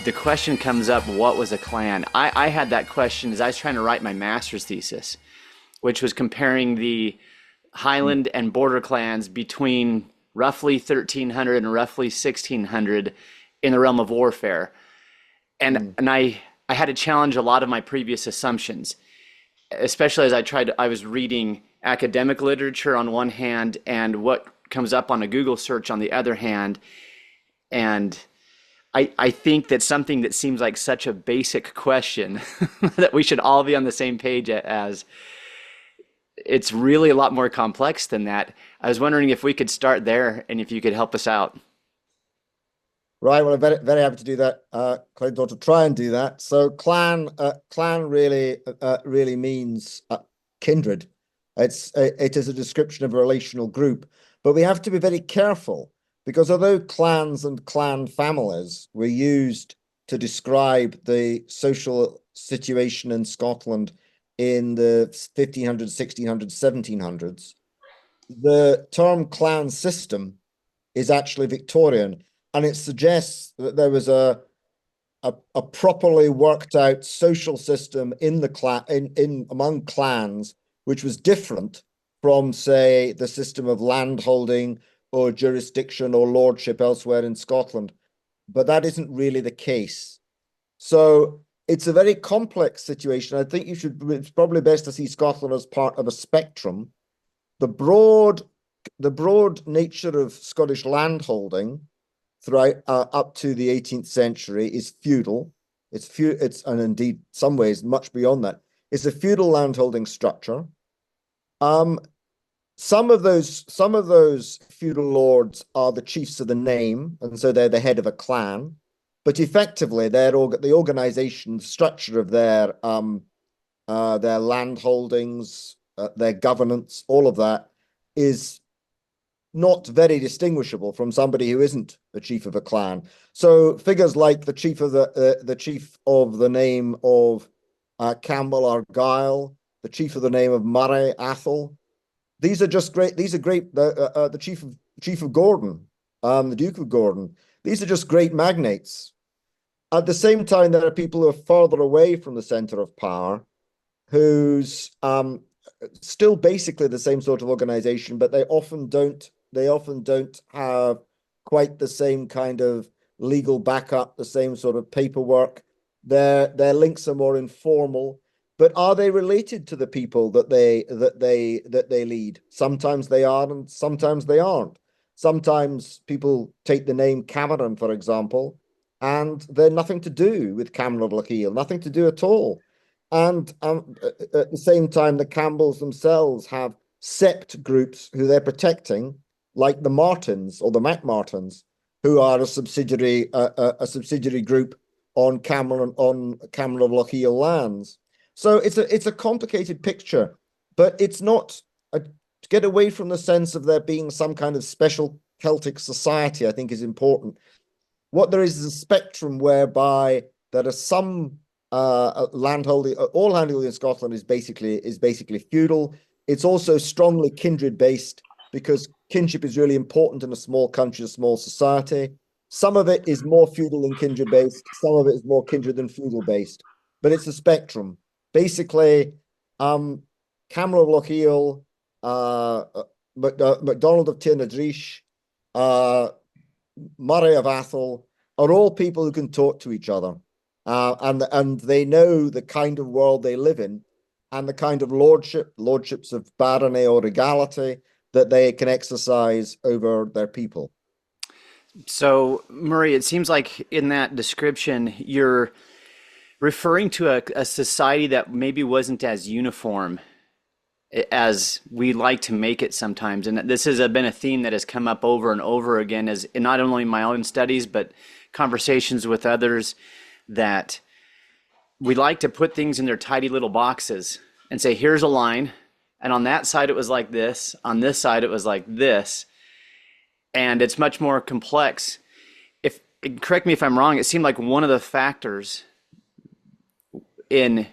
the question comes up, what was a clan? I had that question as I was trying to write my master's thesis, which was comparing the highland and border clans between roughly 1300 and roughly 1600 in the realm of warfare. And I had to challenge a lot of my previous assumptions, especially as I was reading academic literature on one hand and what comes up on a Google search on the other hand. And I think that something that seems like such a basic question that we should all be on the same page as, it's really a lot more complex than that. I was wondering if we could start there and if you could help us out. Right. Well, I'm very, very happy to do that, Clayton, or to try and do that. So clan really means kindred. It is a description of a relational group, but we have to be very careful because although clans and clan families were used to describe the social situation in Scotland in the 1500s, 1600s, 1700s, the term clan system is actually Victorian, and it suggests that there was a properly worked out social system in the clan among clans, which was different from, say, the system of landholding or jurisdiction or lordship elsewhere in Scotland. But that isn't really the case. So it's a very complex situation. I think it's probably best to see Scotland as part of a spectrum. The broad nature of Scottish landholding throughout up to the 18th century is feudal. And indeed, some ways much beyond that. It's a feudal landholding structure. Some of those feudal lords are the chiefs of the name, and so they're the head of a clan. But effectively, the organization, the structure of their land holdings, their governance, all of that is not very distinguishable from somebody who isn't the chief of a clan. So figures like the chief of the name of Campbell Argyll, the chief of the name of Murray Athol. These are just great. These are great. The chief of Gordon, the Duke of Gordon. These are just great magnates. At the same time, there are people who are further away from the center of power, who's still basically the same sort of organization, but they often don't have quite the same kind of legal backup, the same sort of paperwork. Their links are more informal. But are they related to the people that they lead? Sometimes they are, and sometimes they aren't. Sometimes people take the name Cameron, for example, and they're nothing to do with Cameron Lochiel, nothing to do at all. And at the same time, the Campbells themselves have sept groups who they're protecting, like the Martins or the MacMartins, who are a subsidiary group on Cameron Lochiel lands. So it's a complicated picture, but it's not to get away from the sense of there being some kind of special Celtic society, I think is important. What there is a spectrum whereby there are some landholding, all landholding in Scotland is basically feudal. It's also strongly kindred based because kinship is really important in a small country, a small society. Some of it is more feudal than kindred based. Some of it is more kindred than feudal based, but it's a spectrum. Basically, Cameron of Lochiel, MacDonald of Tynadreash, Murray of Athol are all people who can talk to each other, and they know the kind of world they live in, and the kind of lordships of barony or regality that they can exercise over their people. So, Murray, it seems like in that description, you're referring to a society that maybe wasn't as uniform as we like to make it sometimes. And this has been a theme that has come up over and over again as in not only my own studies, but conversations with others, that we like to put things in their tidy little boxes and say, here's a line. And on that side, it was like this. On this side, it was like this. And it's much more complex. Correct me if I'm wrong, it seemed like one of the factors in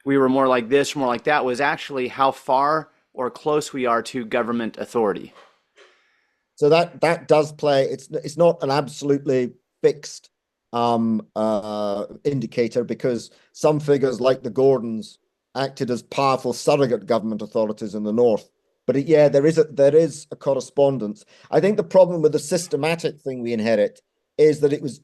we were more like this, more like that, was actually how far or close we are to government authority. So that does play. It's not an absolutely fixed indicator, because some figures like the Gordons acted as powerful surrogate government authorities in the north. But yeah, there is a correspondence. I think the problem with the systematic thing we inherit is that it was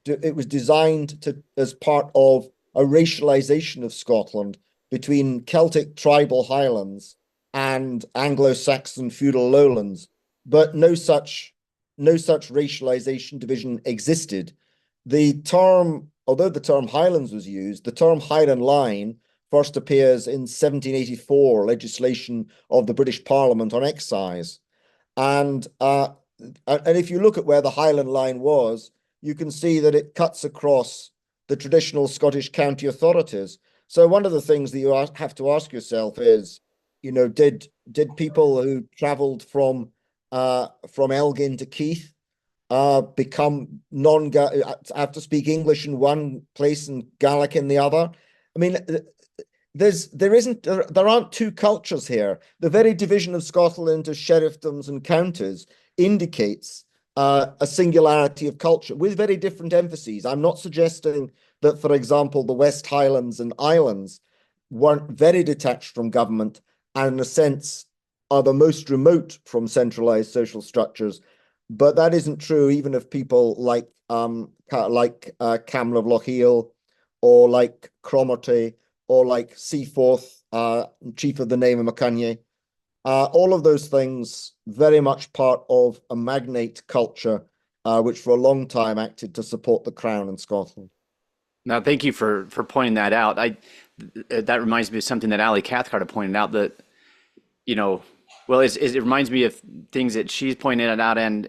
designed to as part of a racialization of Scotland between Celtic tribal highlands and Anglo-Saxon feudal lowlands, but no such racialization division existed. Although the term highlands was used, the term Highland line first appears in 1784 legislation of the British Parliament on excise. And if you look at where the Highland line was, you can see that it cuts across the traditional Scottish county authorities. So one of the things that you have to ask yourself is, did people who travelled from Elgin to Keith become have to speak English in one place and Gaelic in the other? I mean, there aren't two cultures here. The very division of Scotland into sheriffdoms and counties indicates a singularity of culture with very different emphases. I'm not suggesting that, for example, the West Highlands and Islands weren't very detached from government and, in a sense, are the most remote from centralized social structures. But that isn't true even of people like Camel of Lochiel, or like Cromarty, or like Seaforth, chief of the name of Macunye. All of those things very much part of a magnate culture, which for a long time acted to support the crown in Scotland. Now, thank you for pointing that out. That reminds me of something that Ali Cathcart had pointed out, that, well, it reminds me of things that she's pointed out, and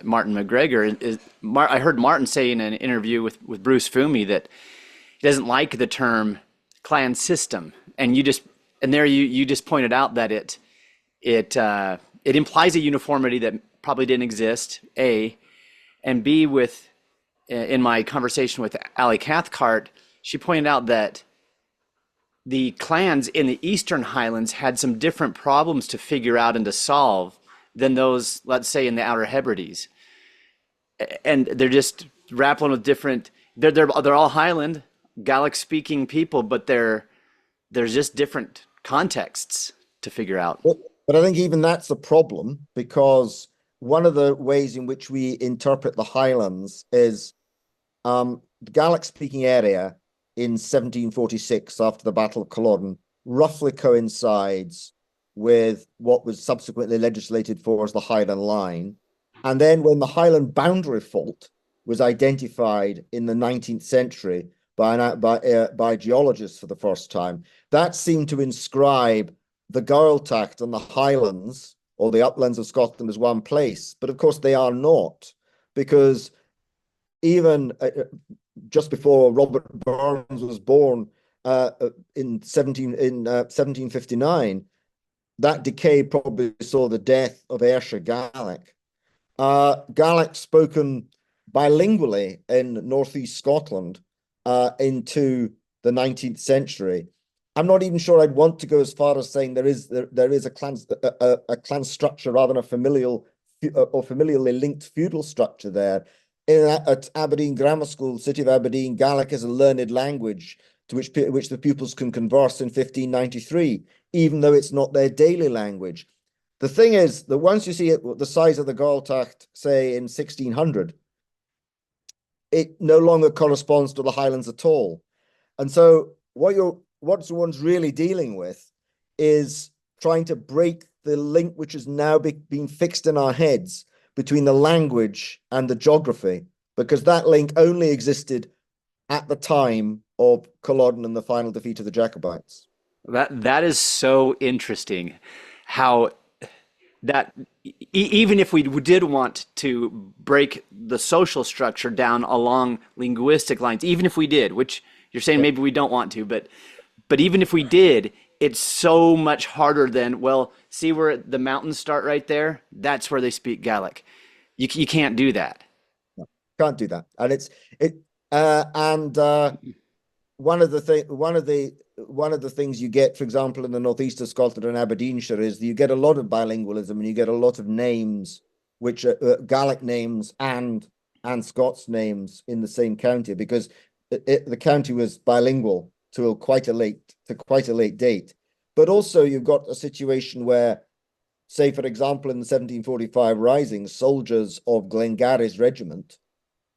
Martin McGregor. I heard Martin say in an interview with Bruce Fumi that he doesn't like the term clan system, and you just pointed out that it implies a uniformity that probably didn't exist, A, and B, in my conversation with Ali Cathcart, she pointed out that the clans in the Eastern Highlands had some different problems to figure out and to solve than those, let's say, in the Outer Hebrides. And they're just grappling with different, they're all Highland, Gaelic speaking people, but there's just different contexts to figure out. But I think even that's a problem, because one of the ways in which we interpret the Highlands is the Gaelic speaking area in 1746, after the Battle of Culloden, roughly coincides with what was subsequently legislated for as the Highland Line. And then when the Highland boundary fault was identified in the 19th century by geologists for the first time, that seemed to inscribe the Gaeltacht and the Highlands, or the uplands of Scotland, as one place. But of course they are not, because even just before Robert Burns was born in 1759, that decay probably saw the death of Ayrshire Gaelic. Gaelic spoken bilingually in northeast Scotland into the 19th century. I'm not even sure I'd want to go as far as saying there is a clan structure rather than a familial or familially linked feudal structure there. At Aberdeen Grammar School, City of Aberdeen, Gaelic is a learned language to which the pupils can converse in 1593, even though it's not their daily language. The thing is that once you see the size of the Gaeltacht, say in 1600, it no longer corresponds to the Highlands at all. And so what one's really dealing with is trying to break the link which has now been fixed in our heads between the language and the geography, because that link only existed at the time of Culloden and the final defeat of the Jacobites. That is so interesting, how that even if we did want to break the social structure down along linguistic lines, even if we did, which you're saying maybe we don't want to, but even if we did, it's so much harder than, well, see where the mountains start right there? That's where they speak Gaelic. You can't do that. No, can't do that. And one of the things you get, for example, in the northeast of Scotland and Aberdeenshire, is that you get a lot of bilingualism, and you get a lot of names which are Gaelic names and and Scots names in the same county because the county was bilingual to quite a late date. But also you've got a situation where, say, for example, in the 1745 Rising, soldiers of Glengarry's regiment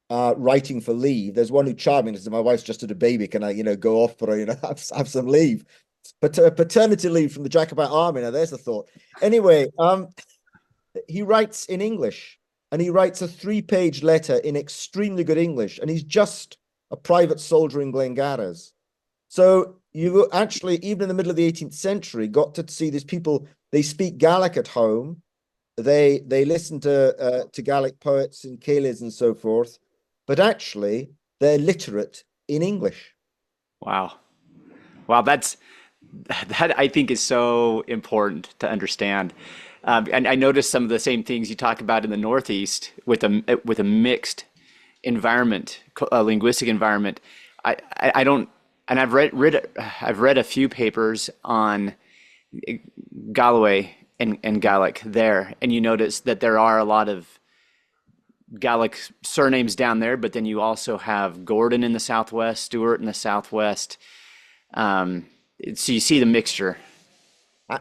writing for leave. There's one who chimed in and said, "My wife's just had a baby. Can I, go off for have some leave?" But paternity leave from the Jacobite army. Now, there's a thought. Anyway, he writes in English, and he writes a 3-page letter in extremely good English, and he's just a private soldier in Glengarry's. So you actually, even in the middle of the 18th century, got to see these people. They speak Gaelic at home. They listen to Gaelic poets and Céiles and so forth, but actually they're literate in English. Wow. Wow, that I think is so important to understand. And I noticed some of the same things you talk about in the Northeast with a mixed environment, a linguistic environment. I don't, and I've read a few papers on Galloway and Gaelic there, and you notice that there are a lot of Gaelic surnames down there, but then you also have Gordon in the Southwest, Stewart in the Southwest. So you see the mixture.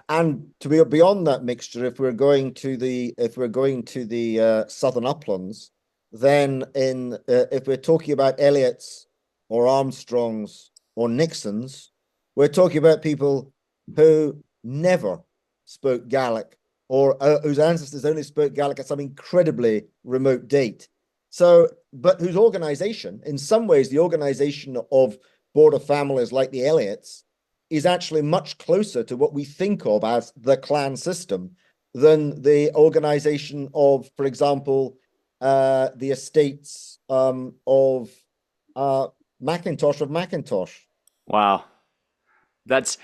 And to be beyond that mixture, if we're going to the southern uplands, then if we're talking about Elliots or Armstrongs or Nixons, we're talking about people who never spoke Gaelic or whose ancestors only spoke Gaelic at some incredibly remote date. So, but whose organization, in some ways, the organization of border families like the Elliots is actually much closer to what we think of as the clan system than the organization of, for example, the estates of Macintosh of Macintosh. Wow. That's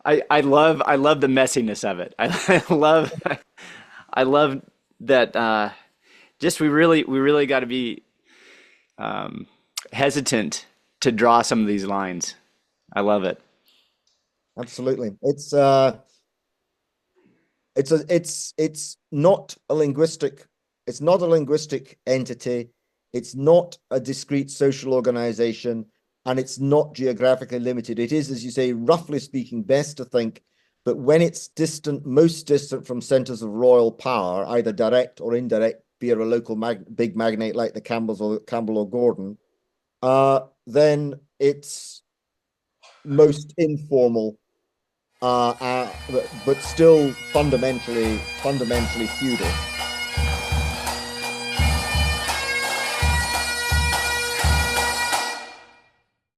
I love the messiness of it. I love I love that just we really got to be hesitant to draw some of these lines. I love it. Absolutely. It's not a linguistic, it's not a linguistic entity. It's not a discrete social organization, and it's not geographically limited. It is, as you say, roughly speaking, best to think that when it's distant, most distant from centers of royal power, either direct or indirect, be it a local big magnate like the Campbell or Gordon, then it's most informal, but still fundamentally feudal.